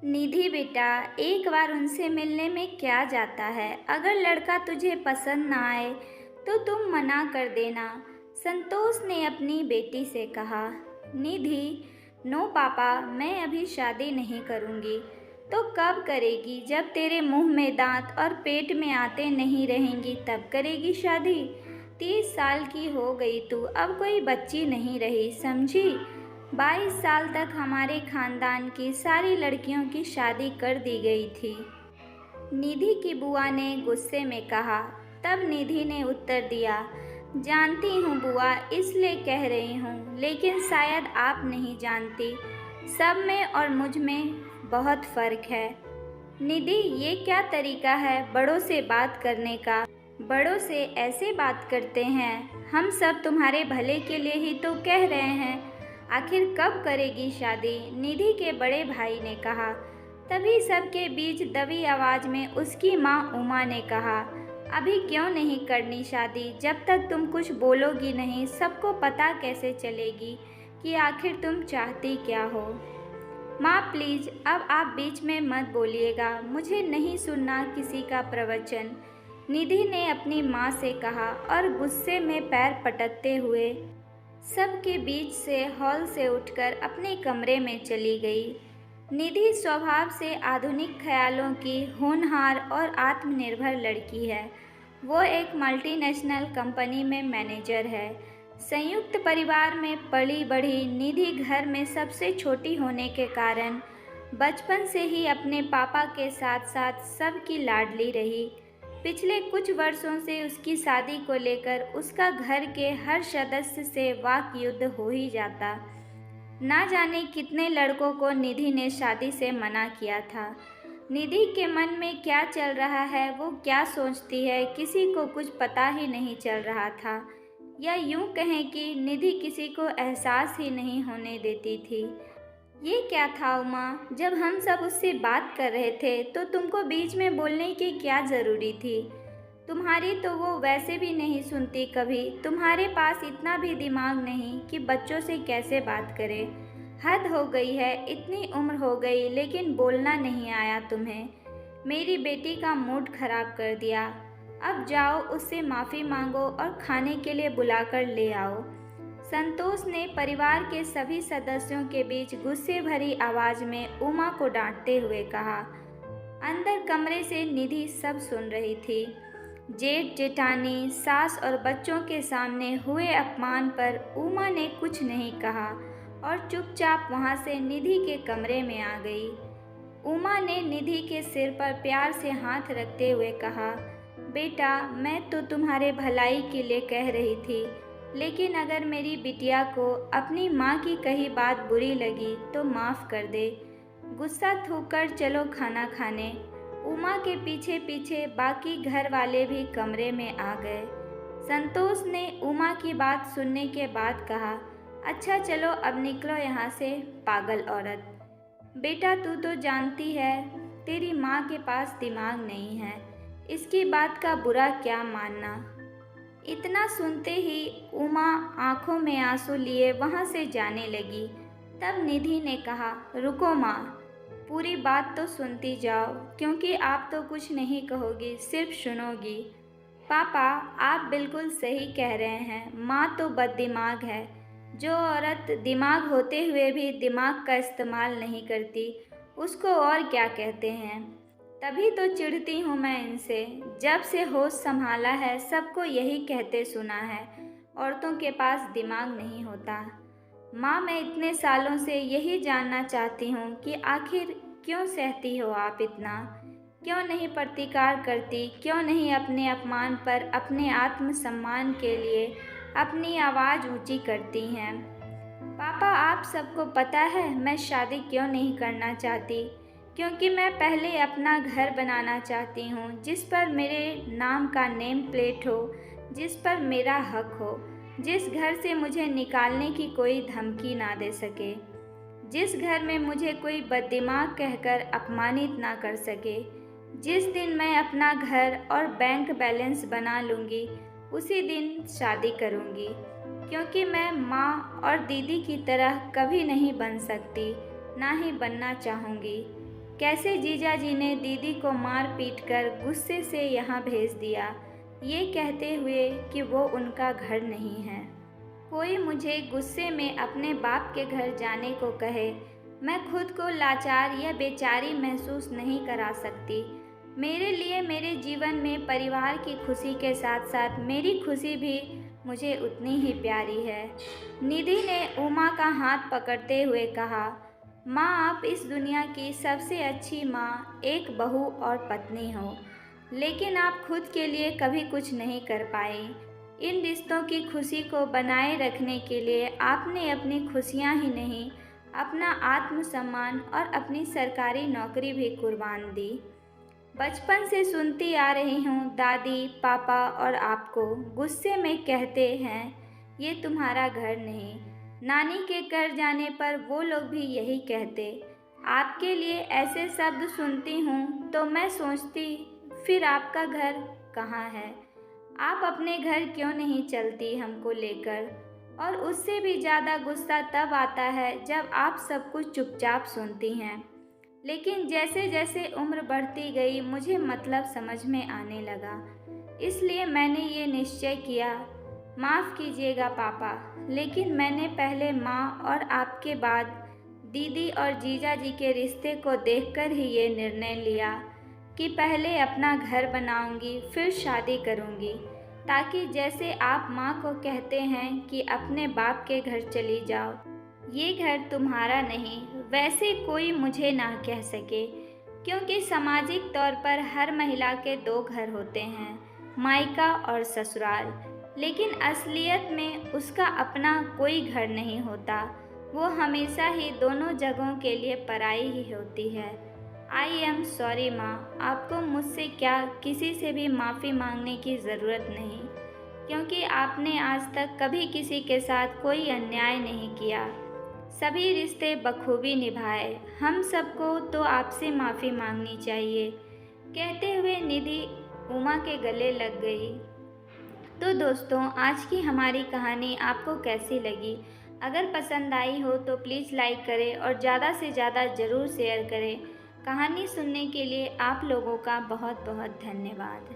निधि बेटा, एक बार उनसे मिलने में क्या जाता है। अगर लड़का तुझे पसंद ना आए तो तुम मना कर देना। संतोष ने अपनी बेटी से कहा। निधि, नो पापा, मैं अभी शादी नहीं करूँगी। तो कब करेगी? जब तेरे मुंह में दांत और पेट में आते नहीं रहेंगी तब करेगी शादी। 30 साल की हो गई तू, अब कोई बच्ची नहीं रही, समझी? 22 साल तक हमारे खानदान की सारी लड़कियों की शादी कर दी गई थी। निधि की बुआ ने गुस्से में कहा। तब निधि ने उत्तर दिया, जानती हूँ बुआ, इसलिए कह रही हूँ, लेकिन शायद आप नहीं जानती, सब में और मुझ में बहुत फ़र्क है। निधि, ये क्या तरीका है बड़ों से बात करने का? बड़ों से ऐसे बात करते हैं? हम सब तुम्हारे भले के लिए ही तो कह रहे हैं। आखिर कब करेगी शादी? निधि के बड़े भाई ने कहा। तभी सबके बीच दबी आवाज़ में उसकी माँ उमा ने कहा, अभी क्यों नहीं करनी शादी? जब तक तुम कुछ बोलोगी नहीं, सबको पता कैसे चलेगी कि आखिर तुम चाहती क्या हो? माँ प्लीज़, अब आप बीच में मत बोलिएगा, मुझे नहीं सुनना किसी का प्रवचन। निधि ने अपनी माँ से कहा और गुस्से में पैर पटकते हुए सबके बीच से हॉल से उठकर अपने कमरे में चली गई। निधि स्वभाव से आधुनिक ख्यालों की होनहार और आत्मनिर्भर लड़की है। वो एक मल्टीनेशनल कंपनी में मैनेजर है। संयुक्त परिवार में पली बढ़ी निधि घर में सबसे छोटी होने के कारण बचपन से ही अपने पापा के साथ साथ सबकी लाडली रही। पिछले कुछ वर्षों से उसकी शादी को लेकर उसका घर के हर सदस्य से वाक युद्ध हो ही जाता। ना जाने कितने लड़कों को निधि ने शादी से मना किया था। निधि के मन में क्या चल रहा है, वो क्या सोचती है, किसी को कुछ पता ही नहीं चल रहा था। या यूं कहें कि निधि किसी को एहसास ही नहीं होने देती थी। ये क्या था उमा, जब हम सब उससे बात कर रहे थे तो तुमको बीच में बोलने की क्या ज़रूरी थी? तुम्हारी तो वो वैसे भी नहीं सुनती कभी। तुम्हारे पास इतना भी दिमाग नहीं कि बच्चों से कैसे बात करें। हद हो गई है, इतनी उम्र हो गई लेकिन बोलना नहीं आया तुम्हें। मेरी बेटी का मूड खराब कर दिया। अब जाओ, उससे माफ़ी मांगो और खाने के लिए बुलाकर ले आओ। संतोष ने परिवार के सभी सदस्यों के बीच गुस्से भरी आवाज़ में उमा को डांटते हुए कहा। अंदर कमरे से निधि सब सुन रही थी। जेठ जेठानी, सास और बच्चों के सामने हुए अपमान पर उमा ने कुछ नहीं कहा और चुपचाप वहां से निधि के कमरे में आ गई। उमा ने निधि के सिर पर प्यार से हाथ रखते हुए कहा, बेटा, मैं तो तुम्हारे भलाई के लिए कह रही थी, लेकिन अगर मेरी बिटिया को अपनी माँ की कही बात बुरी लगी तो माफ़ कर दे। गुस्सा थूककर चलो खाना खाने। उमा के पीछे पीछे बाकी घर वाले भी कमरे में आ गए। संतोष ने उमा की बात सुनने के बाद कहा, अच्छा चलो अब निकलो यहाँ से, पागल औरत। बेटा, तू तो जानती है तेरी माँ के पास दिमाग नहीं है, इसकी बात का बुरा क्या मानना। इतना सुनते ही उमा आंखों में आंसू लिए वहां से जाने लगी। तब निधि ने कहा, रुको माँ, पूरी बात तो सुनती जाओ, क्योंकि आप तो कुछ नहीं कहोगी, सिर्फ सुनोगी। पापा, आप बिल्कुल सही कह रहे हैं, माँ तो बददिमाग है। जो औरत दिमाग होते हुए भी दिमाग का इस्तेमाल नहीं करती, उसको और क्या कहते हैं। तभी तो चिढ़ती हूँ मैं इनसे। जब से होश संभाला है सबको यही कहते सुना है, औरतों के पास दिमाग नहीं होता। माँ, मैं इतने सालों से यही जानना चाहती हूँ कि आखिर क्यों सहती हो आप इतना? क्यों नहीं प्रतिकार करती? क्यों नहीं अपने अपमान पर अपने आत्मसम्मान के लिए अपनी आवाज़ ऊंची करती हैं? पापा, आप सबको पता है मैं शादी क्यों नहीं करना चाहती? क्योंकि मैं पहले अपना घर बनाना चाहती हूँ, जिस पर मेरे नाम का नेम प्लेट हो, जिस पर मेरा हक हो, जिस घर से मुझे निकालने की कोई धमकी ना दे सके, जिस घर में मुझे कोई बददिमाग कहकर अपमानित ना कर सके। जिस दिन मैं अपना घर और बैंक बैलेंस बना लूँगी, उसी दिन शादी करूँगी, क्योंकि मैं माँ और दीदी की तरह कभी नहीं बन सकती, ना ही बनना चाहूँगी। कैसे जीजा जी ने दीदी को मार पीट कर गुस्से से यहाँ भेज दिया, ये कहते हुए कि वो उनका घर नहीं है। कोई मुझे गुस्से में अपने बाप के घर जाने को कहे, मैं खुद को लाचार या बेचारी महसूस नहीं करा सकती। मेरे लिए मेरे जीवन में परिवार की खुशी के साथ साथ मेरी खुशी भी मुझे उतनी ही प्यारी है। निधि ने उमा का हाथ पकड़ते हुए कहा, माँ, आप इस दुनिया की सबसे अच्छी माँ, एक बहू और पत्नी हो, लेकिन आप खुद के लिए कभी कुछ नहीं कर पाई। इन रिश्तों की खुशी को बनाए रखने के लिए आपने अपनी खुशियाँ ही नहीं, अपना आत्मसम्मान और अपनी सरकारी नौकरी भी कुर्बान दी। बचपन से सुनती आ रही हूँ, दादी, पापा और आपको गुस्से में कहते हैं, ये तुम्हारा घर नहीं। नानी के घर जाने पर वो लोग भी यही कहते। आपके लिए ऐसे शब्द सुनती हूँ तो मैं सोचती, फिर आपका घर कहाँ है? आप अपने घर क्यों नहीं चलती हमको लेकर? और उससे भी ज़्यादा गुस्सा तब आता है जब आप सब कुछ चुपचाप सुनती हैं। लेकिन जैसे जैसे उम्र बढ़ती गई मुझे मतलब समझ में आने लगा, इसलिए मैंने ये निश्चय किया, माफ़ कीजिएगा पापा, लेकिन मैंने पहले माँ और आपके बाद दीदी और जीजा जी के रिश्ते को देखकर ही ये निर्णय लिया कि पहले अपना घर बनाऊंगी, फिर शादी करूंगी, ताकि जैसे आप माँ को कहते हैं कि अपने बाप के घर चली जाओ, ये घर तुम्हारा नहीं, वैसे कोई मुझे ना कह सके। क्योंकि सामाजिक तौर पर हर महिला के दो घर होते हैं, मायका और ससुराल, लेकिन असलियत में उसका अपना कोई घर नहीं होता। वो हमेशा ही दोनों जगहों के लिए पराई ही होती है। आई एम सॉरी माँ, आपको मुझसे क्या किसी से भी माफ़ी मांगने की ज़रूरत नहीं, क्योंकि आपने आज तक कभी किसी के साथ कोई अन्याय नहीं किया, सभी रिश्ते बखूबी निभाए। हम सबको तो आपसे माफ़ी मांगनी चाहिए। कहते हुए निधि उमा के गले लग गई। तो दोस्तों, आज की हमारी कहानी आपको कैसी लगी? अगर पसंद आई हो तो प्लीज़ लाइक करें और ज़्यादा से ज़्यादा ज़रूर शेयर करें। कहानी सुनने के लिए आप लोगों का बहुत बहुत धन्यवाद।